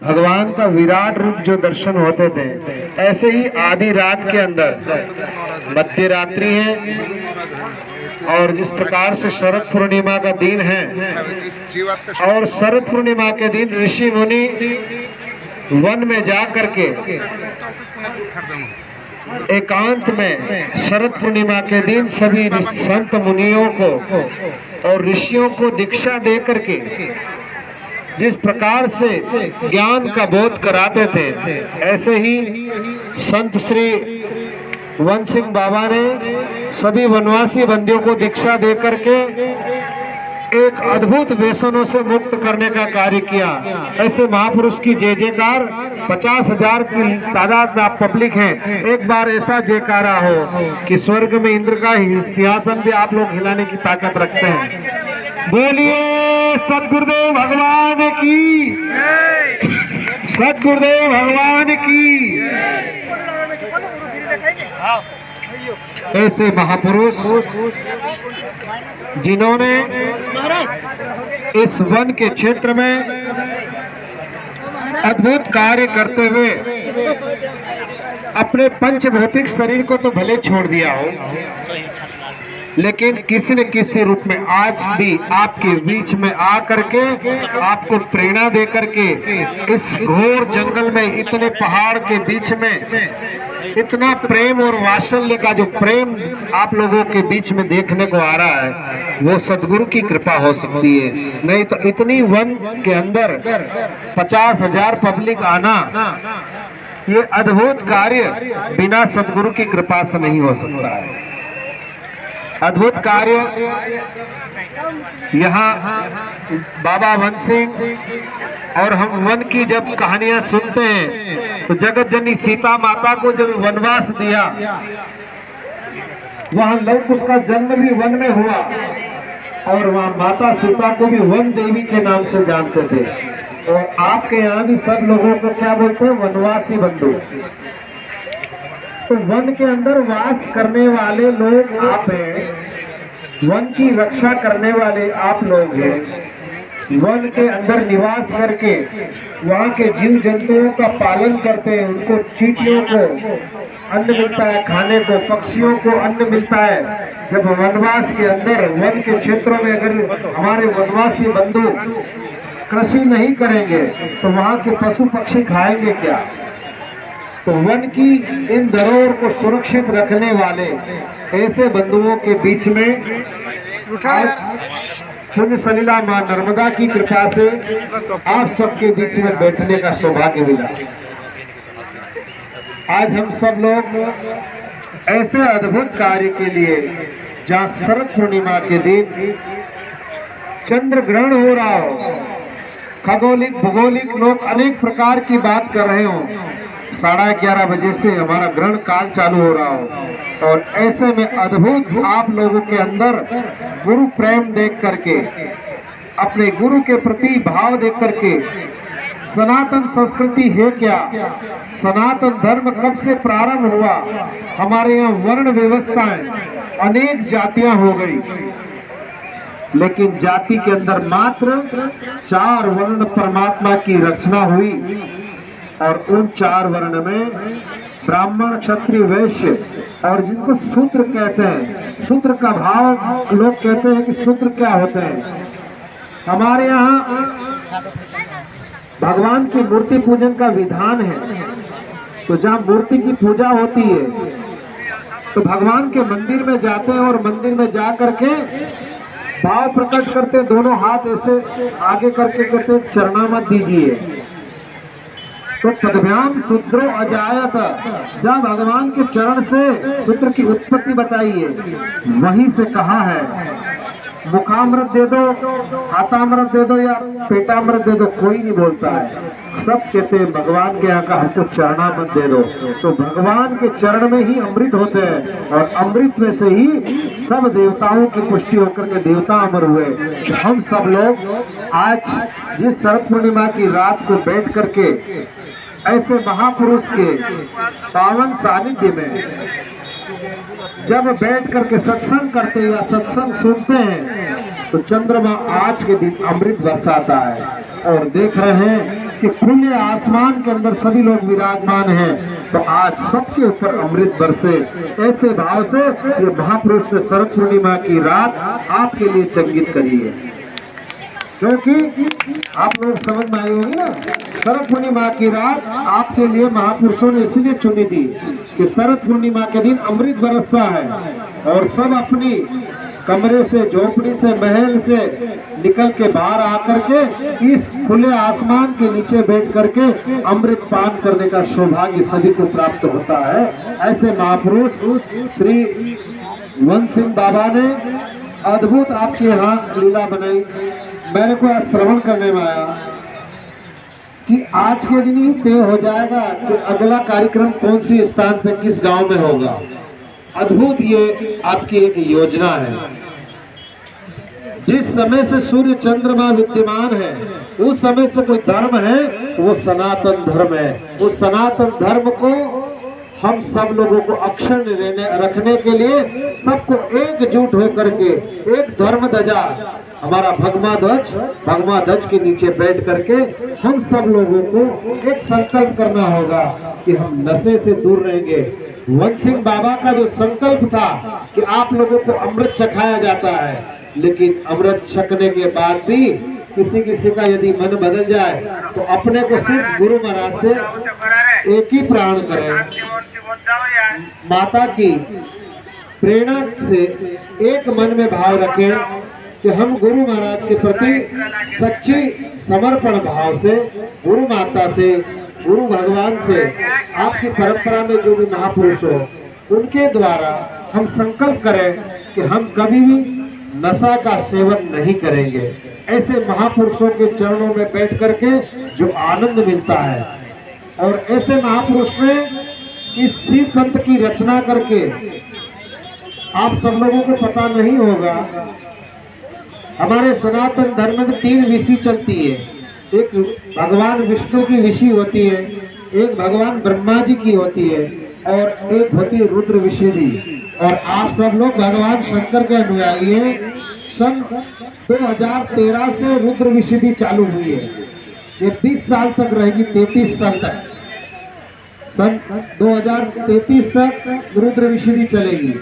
भगवान का विराट रूप जो दर्शन होते थे, ऐसे ही आधी रात के अंदर मध्य रात्रि है और जिस प्रकार से शरद पूर्णिमा का दिन है और शरद पूर्णिमा के दिन ऋषि मुनि वन में जा करके एकांत में शरद पूर्णिमा के दिन सभी संत मुनियों को और ऋषियों को दीक्षा दे करके जिस प्रकार से ज्ञान का बोध कराते थे, ऐसे ही संत श्री वन सिंह बाबा ने सभी वनवासी बंदियों को दीक्षा दे करके एक अद्भुत व्यसनों से मुक्त करने का कार्य किया। ऐसे महापुरुष की जय जयकार 50,000 की तादाद में आप पब्लिक हैं। एक बार ऐसा जयकारा हो कि स्वर्ग में इंद्र का सिंहासन भी आप लोग हिलाने की ताकत रखते हैं। बोलिए सतगुरुदेव भगवान की, सतगुरुदेव भगवान की। ऐसे महापुरुष जिन्होंने इस वन के क्षेत्र में अद्भुत कार्य करते हुए अपने पंचभौतिक शरीर को तो भले छोड़ दिया हो, लेकिन किसी न किसी रूप में आज भी आपके बीच में आकर के आपको प्रेरणा दे करके इस घोर जंगल में इतने पहाड़ के बीच में इतना प्रेम और वात्सल्य का जो प्रेम आप लोगों के बीच में देखने को आ रहा है, वो सदगुरु की कृपा हो सकती है। नहीं तो इतनी वन के अंदर 50,000 पब्लिक आना, ये अद्भुत कार्य बिना सदगुरु की कृपा से नहीं हो सकता है। अद्भुत कार्य यहाँ बाबा वन सिंह और हम वन की जब कहानियां सुनते हैं तो जगत जननी सीता माता को जब वनवास दिया, वहां लव उसका जन्म भी वन में हुआ और वहां माता सीता को भी वन देवी के नाम से जानते थे। और आपके यहाँ भी सब लोगों को क्या बोलते हैं? वनवासी बंधु। तो वन के अंदर वास करने वाले लोग आप हैं, वन की रक्षा करने वाले आप लोग हैं। वन के अंदर निवास करके वहाँ के जीव जंतुओं का पालन करते हैं, उनको चींटियों को अन्न मिलता है खाने को, पक्षियों को अन्न मिलता है। जब वनवास के अंदर वन के क्षेत्रों में अगर हमारे वनवासी बंधु कृषि नहीं करेंगे तो वहाँ के पशु पक्षी खाएंगे क्या? तो वन की इन धरोहर को सुरक्षित रखने वाले ऐसे बंधुओं के बीच में पुण्य सलीला मां नर्मदा की कृपा से आप सबके बीच में बैठने का सौभाग्य मिला। आज हम सब लोग ऐसे अद्भुत कार्य के लिए, जहाँ शरद पूर्णिमा के दिन चंद्र ग्रहण हो रहा हो, खगोलिक भूगोलिक लोग अनेक प्रकार की बात कर रहे हो, 11:30 बजे से हमारा ग्रहण काल चालू हो रहा हो, और ऐसे में अद्भुत आप लोगों के अंदर गुरु प्रेम देख करके, अपने गुरु के प्रति भाव देख करके, सनातन संस्कृति है क्या, सनातन धर्म कब से प्रारंभ हुआ, हमारे यहाँ वर्ण व्यवस्थाएं अनेक जातियां हो गई, लेकिन जाति के अंदर मात्र 4 वर्ण परमात्मा की रचना हुई। और उन 4 वर्ण में ब्राह्मण क्षत्रिय वैश्य और जिनको शूद्र कहते हैं, शूद्र का भाव लोग कहते हैं कि शूद्र क्या होते हैं। हमारे यहाँ भगवान की मूर्ति पूजन का विधान है, तो जहाँ मूर्ति की पूजा होती है तो भगवान के मंदिर में जाते हैं और मंदिर में जा करके भाव प्रकट करते, दोनों हाथ ऐसे आगे करके कहते चरणा मत दीजिए। तो पदभ्याम शूद्रो अजायत, जहाँ भगवान के चरण से शूद्र की उत्पत्ति बताई है, वहीं से कहा है मुखामृत दे दो, हाथामृत दे दो या पेटामृत दे दो, कोई नहीं बोलता है, सब कहते हैं भगवान के यहाँ का हमको चरणामृत दे दो। तो भगवान के चरण में ही अमृत होते हैं और अमृत में से ही सब देवताओं की पुष्टि होकर के देवता अमर हुए। हम सब लोग आज जिस शरद पूर्णिमा की रात को बैठ करके ऐसे महापुरुष के पावन सानिध्य में जब बैठ करके सत्संग करते या सत्संग सुनते हैं तो चंद्रमा आज के दिन अमृत बरसाता है। और देख रहे हैं कि खुले आसमान के अंदर सभी लोग विराजमान हैं, तो आज सबके ऊपर अमृत बरसे। ऐसे भाव से ये महापुरुष ने शरद पूर्णिमा की रात आपके लिए चंगित करी है, क्योंकि आप लोग समझ में आई होगी ना, शरद पूर्णिमा की रात आपके लिए महापुरुषों ने इसलिए चुनी थी कि शरद पूर्णिमा के दिन अमृत बरसता है और सब अपनी कमरे से, झोपड़ी से, महल से निकल के बाहर आकर के इस खुले आसमान के नीचे बैठ करके अमृत पान करने का सौभाग्य सभी को प्राप्त होता है। ऐसे महापुरुष श्री वंश सिंह बाबा ने अद्भुत आपके यहाँ लीला बनाई। मेरे को आज श्रवण करने में आया कि आज के दिन ही तय हो जाएगा कि अगला कार्यक्रम कौन सी स्थान पे किस गांव में होगा। अद्भुत ये आपकी एक योजना है। जिस समय से सूर्य चंद्रमा विद्यमान है उस समय से कोई धर्म है तो वो सनातन धर्म है। उस सनातन धर्म को हम सब लोगों को अक्षुण्ण रखने के लिए सबको एकजुट होकर के एक धर्म ध्वजा, हमारा भगवा ध्वज के नीचे बैठ करके हम सब लोगों को एक संकल्प करना होगा कि हम नशे से दूर रहेंगे। वंश सिंह बाबा का जो संकल्प था कि आप लोगों को अमृत चखाया जाता है, लेकिन अमृत छकने के बाद भी किसी का यदि मन बदल जाए तो अपने को सिर्फ गुरु महाराज से एक ही प्राण करें, माता की प्रेरणा से एक मन में भाव रखें कि हम गुरु महाराज के प्रति सच्ची समर्पण भाव से, गुरु माता से, गुरु भगवान से, आपकी परंपरा में जो भी महापुरुष हो उनके द्वारा हम संकल्प करें कि हम कभी भी नशा का सेवन नहीं करेंगे। ऐसे महापुरुषों के चरणों में बैठ करके जो आनंद मिलता है, और ऐसे महापुरुष ने इस शिव पंथ की रचना करके, आप सब लोगों को पता नहीं होगा, हमारे सनातन धर्म में 3 विषि चलती है। एक भगवान विष्णु की विषि होती है, एक भगवान ब्रह्मा जी की होती है, और एक होती है रुद्र विषिधि। और आप सब लोग भगवान शंकर के अनुयायी हैं। सन 2013 से रुद्र विषिधि चालू हुई है, ये 20 साल तक रहेगी, 33 साल तक, सन 2033 तक रुद्र विषिधि चलेगी।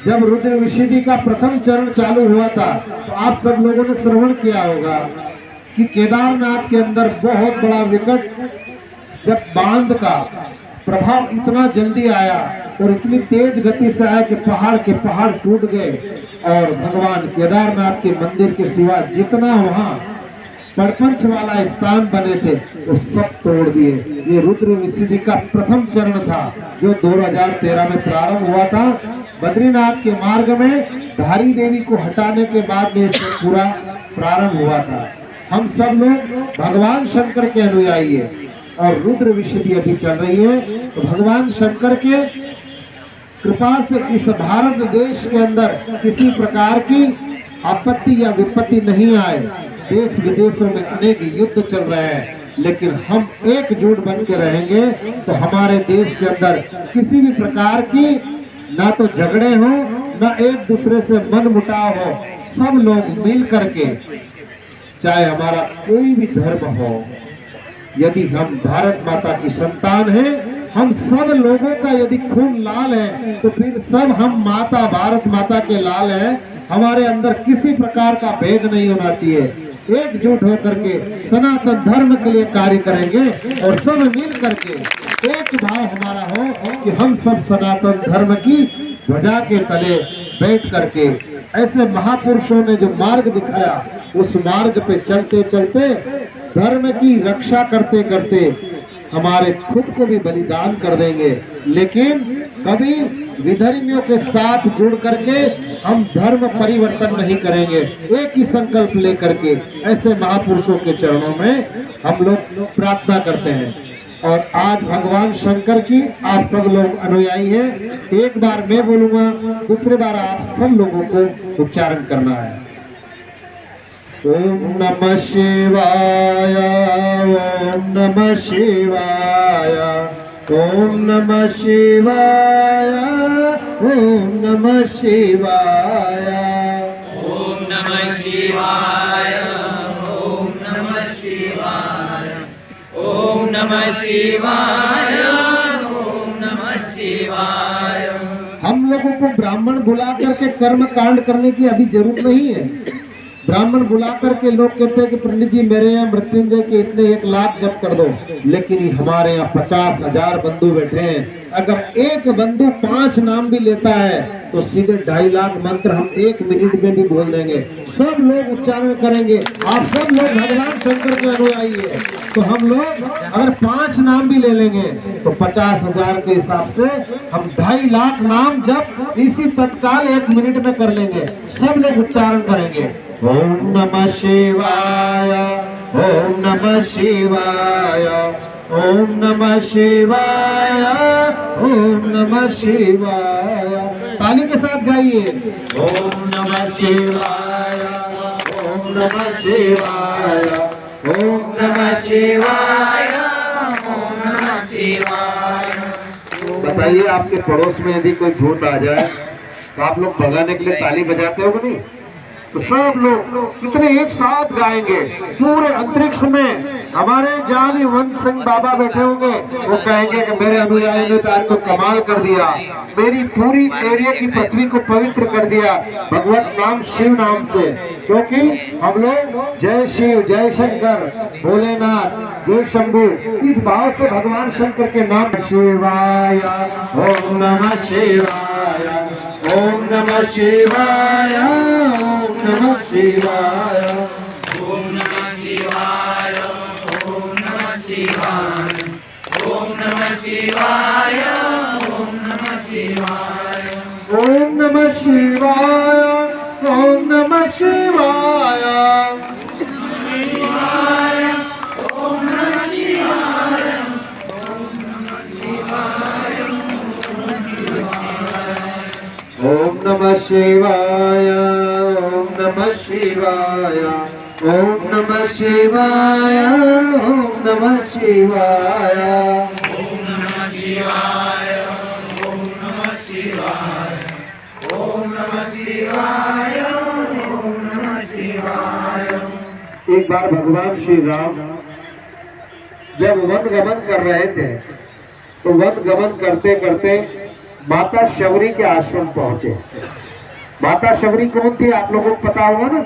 जब रुद्र विषिधि का प्रथम चरण चालू हुआ था तो आप सब लोगों ने श्रवण किया होगा कि केदारनाथ के अंदर बहुत बड़ा विकट जब बांध का प्रभाव इतना जल्दी आया और इतनी तेज गति से आया कि पहाड़ के पहाड़ टूट गए, और भगवान केदारनाथ के मंदिर के सिवा जितना वहां परपंच वाला स्थान बने थे वो सब तोड़ दिए। ये रुद्र विषिधि का प्रथम चरण था जो 2013 में प्रारंभ हुआ था। बद्रीनाथ के मार्ग में धारी देवी को हटाने के बाद में इसका पूरा प्रारंभ हुआ था। हम सब लोग भगवान शंकर के अनुयायी है और रुद्र विषिधि अभी चल रही है। तो भगवान शंकर के कृपा से इस भारत देश के अंदर किसी प्रकार की आपत्ति या विपत्ति नहीं आए। देश विदेशों में अनेक युद्ध चल रहे हैं, लेकिन हम एकजुट बन के रहेंगे तो हमारे देश के अंदर किसी भी प्रकार की ना तो झगड़े हो, ना एक दूसरे से मन मुटाव हो। सब लोग मिल करके, चाहे हमारा कोई भी धर्म हो, यदि हम भारत माता की संतान हैं, हम सब लोगों का यदि खून लाल है तो फिर सब हम माता, भारत माता के लाल हैं। हमारे अंदर किसी प्रकार का भेद नहीं होना चाहिए। एकजुट होकर के सनातन धर्म के लिए कार्य करेंगे और सब मिल करके एक भाव हमारा हो कि हम सब सनातन धर्म की ध्वजा के तले बैठ करके, ऐसे महापुरुषों ने जो मार्ग दिखाया उस मार्ग पे चलते चलते, धर्म की रक्षा करते करते हमारे खुद को भी बलिदान कर देंगे, लेकिन कभी विधर्मियों के साथ जुड़ करके हम धर्म परिवर्तन नहीं करेंगे। एक ही संकल्प लेकर के ऐसे महापुरुषों के चरणों में हम लोग प्रार्थना करते हैं। और आज भगवान शंकर की आप सब लोग अनुयायी हैं। एक बार मैं बोलूंगा, दूसरी बार आप सब लोगों को उच्चारण करना है। ओम नमः शिवाय, ओम नमः शिवाय, ओम नमः शिवाय, ओम नमः शिवाय, ओम नमः शिवाय, ओम नमः शिवाय, ओम नमः शिवाय, ओम नमः शिवाय। हम लोगों को ब्राह्मण बुला करके कर्म कांड करने की अभी जरूरत नहीं है। ब्राह्मण बुला करके लोग कहते हैं कि पंडित जी मेरे यहाँ मृत्युंजय के इतने 1 लाख जप कर दो, लेकिन हमारे यहाँ 50,000 बंधु बैठे हैं। अगर एक बंधु 5 नाम भी लेता है तो सीधे 2.5 लाख मंत्र हम 1 मिनट में भी बोल देंगे। सब लोग उच्चारण करेंगे। आप सब लोग भगवान शंकर के अनुयायी है, तो हम लोग अगर 5 नाम भी ले लेंगे तो 50,000 के हिसाब से हम 2.5 लाख नाम जब इसी तत्काल 1 मिनट में कर लेंगे। सब लोग उच्चारण करेंगे। ओम नमः शिवाय, ओम नमः शिवाय, ओम नमः शिवाय, ओम नमः शिवाय। ताली के साथ गाइए। ओम नमः शिवाय, ओम नमः शिवाय, ओम नमः शिवाय, ओम नमः शिवाय। बताइए आपके पड़ोस में यदि कोई भूत आ जाए तो आप लोग भगाने के लिए ताली बजाते हो कि नहीं? तो सब लोग कितने एक साथ गाएंगे। पूरे अंतरिक्ष में हमारे जहाँ भी वंश सिंह बाबा बैठे होंगे वो कहेंगे कि मेरे अनुयायी ने तो आज तो कमाल कर दिया, मेरी पूरी एरिया की पृथ्वी को पवित्र कर दिया भगवत नाम शिव नाम से। क्योंकि हम लोग जय शिव, जय शंकर, भोलेनाथ, जय शंभू इस भाव से भगवान शंकर के नाम शिवाय, ओम नमः शिवाय, ओम नमः शिवाय, ओम नमः शिवाय, ओम नमः शिवाय, ओम नमः शिवाय, ओम नमः शिवाय, ओम नमः शिवाय, ओम नमः शिवाय, ओम नमः शिवाय, ओम नमः शिवाय, ओम नमः शिवाय, ओम नमः शिवाय, ओम नमः शिवाय, ओम नमः शिवाय, ओम नमः शिवाय, ओम नमः शिवाय, ओम नमः शिवाय, ओम नमः शिवाय, ओम नमः शिवाय। एक बार भगवान श्री राम जब वन गमन कर रहे थे तो वन गमन करते करते माता शबरी के आश्रम पहुंचे। माता शबरी कौन थी आप लोगों को पता होगा ना?